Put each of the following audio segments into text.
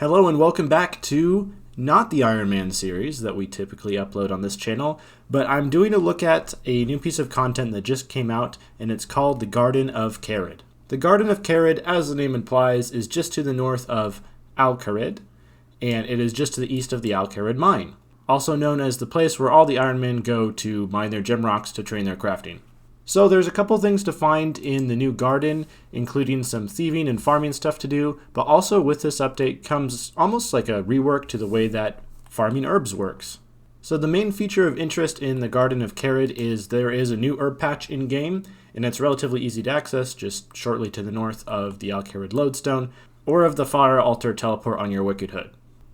Hello and welcome back to not the Ironman series that we typically upload on this channel, but I'm doing a look at a new piece of content that just came out, and it's called the Garden of Kharid. The Garden of Kharid, as the name implies, is just to the north of Kharid, and it is just to the east of the Kharid mine, also known as the place where all the Ironmen go to mine their gem rocks to train their crafting. So there's a couple things to find in the new garden, including some thieving and farming stuff to do, but also with this update comes almost like a rework to the way that farming herbs works. So the main feature of interest in the Garden of Kharid is there is a new herb patch in-game, and it's relatively easy to access, just shortly to the north of the Kharid lodestone, or of the Fire Altar teleport on your Wicked Hood.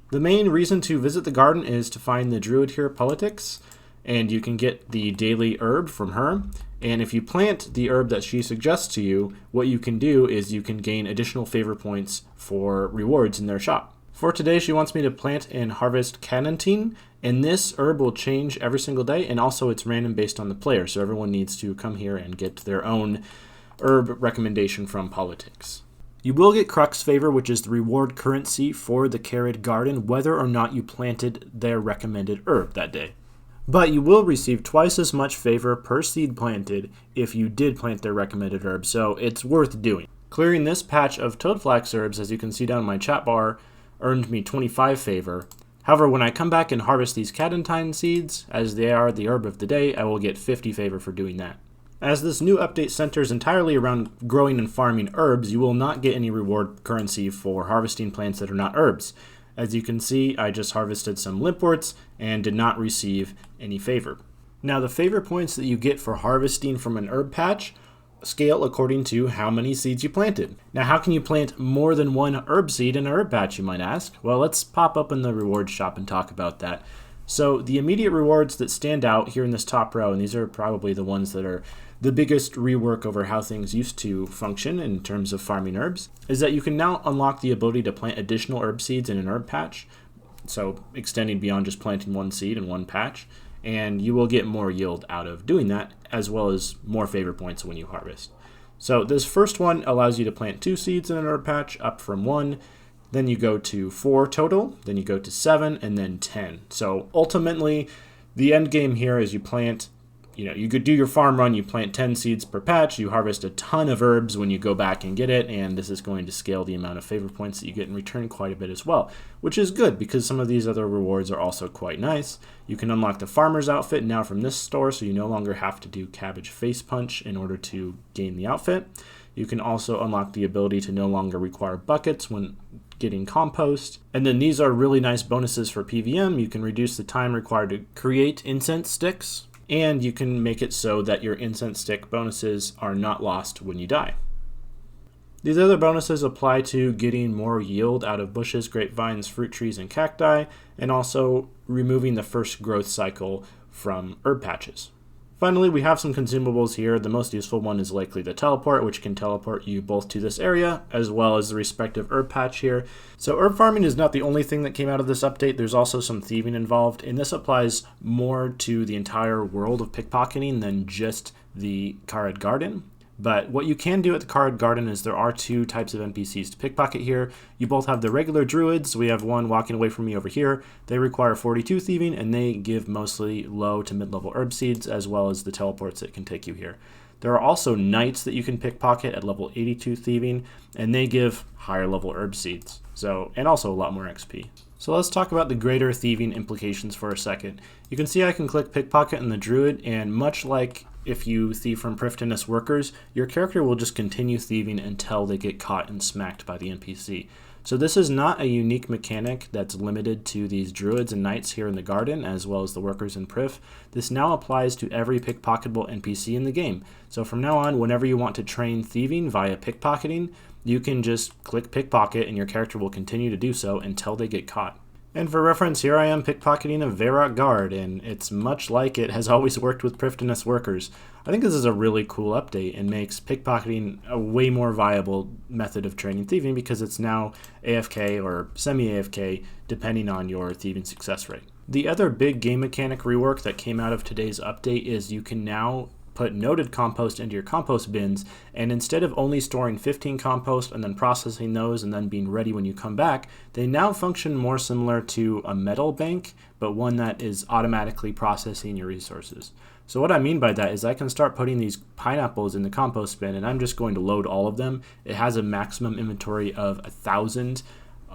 The main reason to visit the garden is to find the druid here, Politics, and you can get the daily herb from her. And if you plant the herb that she suggests to you, what you can do is you can gain additional favor points for rewards in their shop. For today, she wants me to plant and harvest Canantine, and this herb will change every single day, and also it's random based on the player, so everyone needs to come here and get their own herb recommendation from Politics. You will get Crux Favor, which is the reward currency for the Kharid Garden, whether or not you planted their recommended herb that day. But you will receive twice as much favor per seed planted if you did plant their recommended herb, so it's worth doing. Clearing this patch of Toadflax herbs, as you can see down in my chat bar, earned me 25 favor. However, when I come back and harvest these Cadentine seeds, as they are the herb of the day, I will get 50 favor for doing that. As this new update centers entirely around growing and farming herbs, you will not get any reward currency for harvesting plants that are not herbs. As you can see, I just harvested some limpworts and did not receive any favor. Now, the favor points that you get for harvesting from an herb patch scale according to how many seeds you planted. Now, how can you plant more than one herb seed in a herb patch, you might ask? Well, let's pop up in the rewards shop and talk about that. So the immediate rewards that stand out here in this top row, and these are probably the ones that are the biggest rework over how things used to function in terms of farming herbs, is that you can now unlock the ability to plant additional herb seeds in an herb patch, so extending beyond just planting one seed in one patch, and you will get more yield out of doing that, as well as more favor points when you harvest. So this first one allows you to plant 2 seeds in an herb patch, up from 1, then you go to 4 total, then you go to 7, and then 10. So ultimately, the end game here is you plant, you could do your farm run, you plant 10 seeds per patch, you harvest a ton of herbs when you go back and get it, and this is going to scale the amount of favor points that you get in return quite a bit as well, which is good because some of these other rewards are also quite nice. You can unlock the farmer's outfit now from this store, so you no longer have to do cabbage face punch in order to gain the outfit. You can also unlock the ability to no longer require buckets when getting compost. And then these are really nice bonuses for PVM. You can reduce the time required to create incense sticks, and you can make it so that your incense stick bonuses are not lost when you die. These other bonuses apply to getting more yield out of bushes, grapevines, fruit trees, and cacti, and also removing the first growth cycle from herb patches. Finally, we have some consumables here. The most useful one is likely the teleport, which can teleport you both to this area, as well as the respective herb patch here. So herb farming is not the only thing that came out of this update. There's also some thieving involved, and this applies more to the entire world of pickpocketing than just the Kharid Garden. But what you can do at the Kharid Garden is there are 2 types of NPCs to pickpocket here. You both have the regular druids. We have one walking away from me over here. They require 42 thieving, and they give mostly low to mid-level herb seeds, as well as the teleports that can take you here. There are also knights that you can pickpocket at level 82 thieving, and they give higher level herb seeds, and also a lot more XP. So let's talk about the greater thieving implications for a second. You can see I can click pickpocket in the druid, and much like if you thieve from Prifddinas workers, your character will just continue thieving until they get caught and smacked by the NPC. So this is not a unique mechanic that's limited to these druids and knights here in the garden, as well as the workers in Prif. This now applies to every pickpocketable NPC in the game. So from now on, whenever you want to train thieving via pickpocketing, you can just click pickpocket and your character will continue to do so until they get caught. And for reference, here I am pickpocketing a Varrock guard, and it's much like it has always worked with Prifddinas workers. I think this is a really cool update and makes pickpocketing a way more viable method of training thieving because it's now AFK or semi-AFK depending on your thieving success rate. The other big game mechanic rework that came out of today's update is you can now put noted compost into your compost bins, and instead of only storing 15 compost and then processing those and then being ready when you come back, they now function more similar to a metal bank, but one that is automatically processing your resources. So what I mean by that is I can start putting these pineapples in the compost bin, and I'm just going to load all of them. It has a maximum inventory of 1,000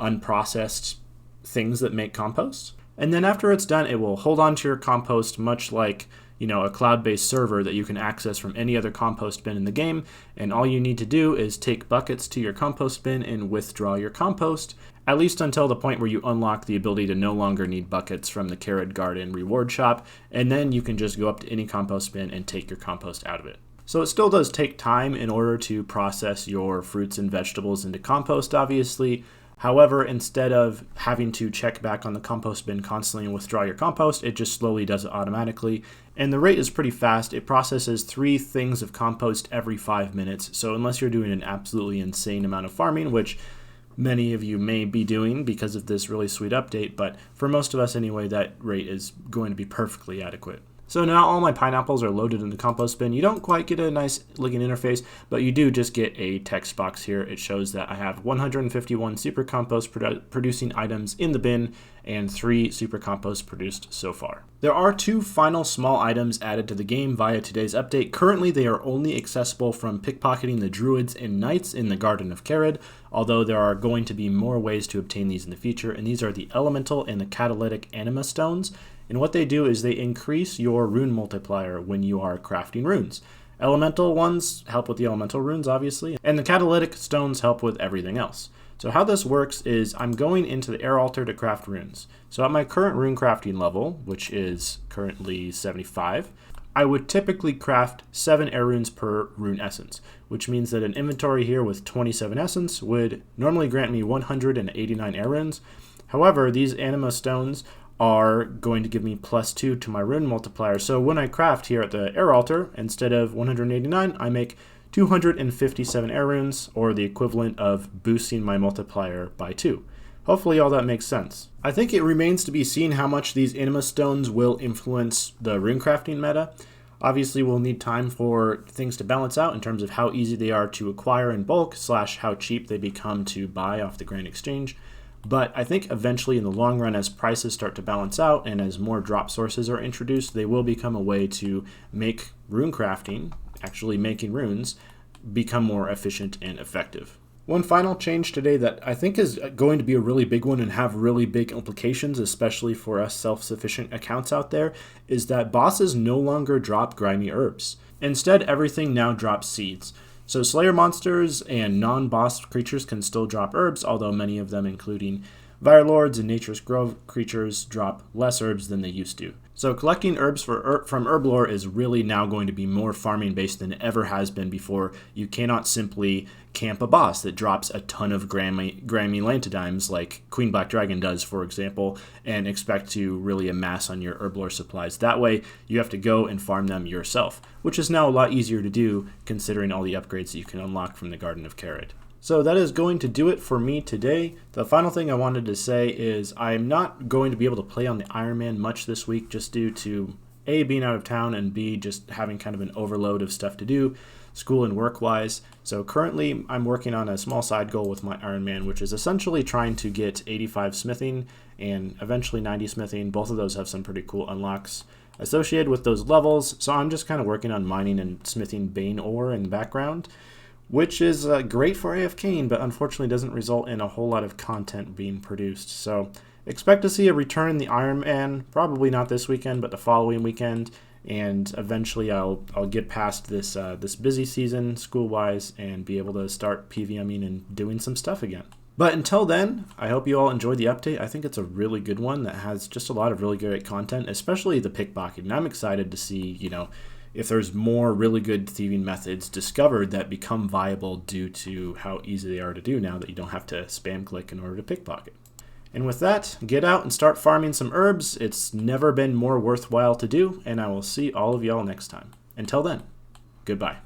unprocessed things that make compost. And then after it's done, it will hold on to your compost much like, a cloud-based server that you can access from any other compost bin in the game. And all you need to do is take buckets to your compost bin and withdraw your compost, at least until the point where you unlock the ability to no longer need buckets from the Kharid Garden reward shop. And then you can just go up to any compost bin and take your compost out of it. So it still does take time in order to process your fruits and vegetables into compost, obviously. However, instead of having to check back on the compost bin constantly and withdraw your compost, it just slowly does it automatically. And the rate is pretty fast. It processes 3 things of compost every 5 minutes. So unless you're doing an absolutely insane amount of farming, which many of you may be doing because of this really sweet update, but for most of us anyway, that rate is going to be perfectly adequate. So now all my pineapples are loaded in the compost bin. You don't quite get a nice looking interface, but you do just get a text box here. It shows that I have 151 super compost producing items in the bin and 3 super compost produced so far. There are 2 final small items added to the game via today's update. Currently, they are only accessible from pickpocketing the druids and knights in the Garden of Kharid, although there are going to be more ways to obtain these in the future, and these are the elemental and the catalytic anima stones. And what they do is they increase your rune multiplier when you are crafting runes. Elemental ones help with the elemental runes, obviously, and the catalytic stones help with everything else. So how this works is I'm going into the air altar to craft runes. So at my current rune crafting level, which is currently 75, I would typically craft 7 air runes per rune essence, which means that an inventory here with 27 essence would normally grant me 189 air runes. However, these anima stones are going to give me +2 to my rune multiplier. So when I craft here at the air altar, instead of 189, I make 257 air runes, or the equivalent of boosting my multiplier by 2. Hopefully all that makes sense. I think it remains to be seen how much these anima stones will influence the rune crafting meta. Obviously we'll need time for things to balance out in terms of how easy they are to acquire in bulk / how cheap they become to buy off the Grand Exchange. But I think eventually in the long run, as prices start to balance out and as more drop sources are introduced, they will become a way to make rune crafting, actually making runes, become more efficient and effective. One final change today that I think is going to be a really big one and have really big implications, especially for us self-sufficient accounts out there, is that bosses no longer drop grimy herbs. Instead, everything now drops seeds. So Slayer monsters and non-boss creatures can still drop herbs, although many of them, including Virelords and Nature's Grove creatures, drop less herbs than they used to. So collecting herbs from Herblore is really now going to be more farming based than it ever has been before. You cannot simply camp a boss that drops a ton of Grammy Lantidimes like Queen Black Dragon does, for example, and expect to really amass on your Herblore supplies. That way, you have to go and farm them yourself, which is now a lot easier to do considering all the upgrades that you can unlock from the Garden of Kharid. So that is going to do it for me today. The final thing I wanted to say is I'm not going to be able to play on the Ironman much this week just due to A, being out of town, and B, just having kind of an overload of stuff to do, school and work-wise. So currently I'm working on a small side goal with my Ironman, which is essentially trying to get 85 smithing and eventually 90 smithing. Both of those have some pretty cool unlocks associated with those levels. So I'm just kind of working on mining and smithing Bane ore in the background, which is great for AFKing, but unfortunately doesn't result in a whole lot of content being produced. So expect to see a return in the Ironman, probably not this weekend, but the following weekend, and eventually I'll get past this busy season school-wise and be able to start PVMing and doing some stuff again. But until then, I hope you all enjoyed the update. I think it's a really good one that has just a lot of really great content, especially the pickpocketing. I'm excited to see, if there's more really good thieving methods discovered that become viable due to how easy they are to do now that you don't have to spam click in order to pickpocket. And with that, get out and start farming some herbs. It's never been more worthwhile to do, and I will see all of y'all next time. Until then, goodbye.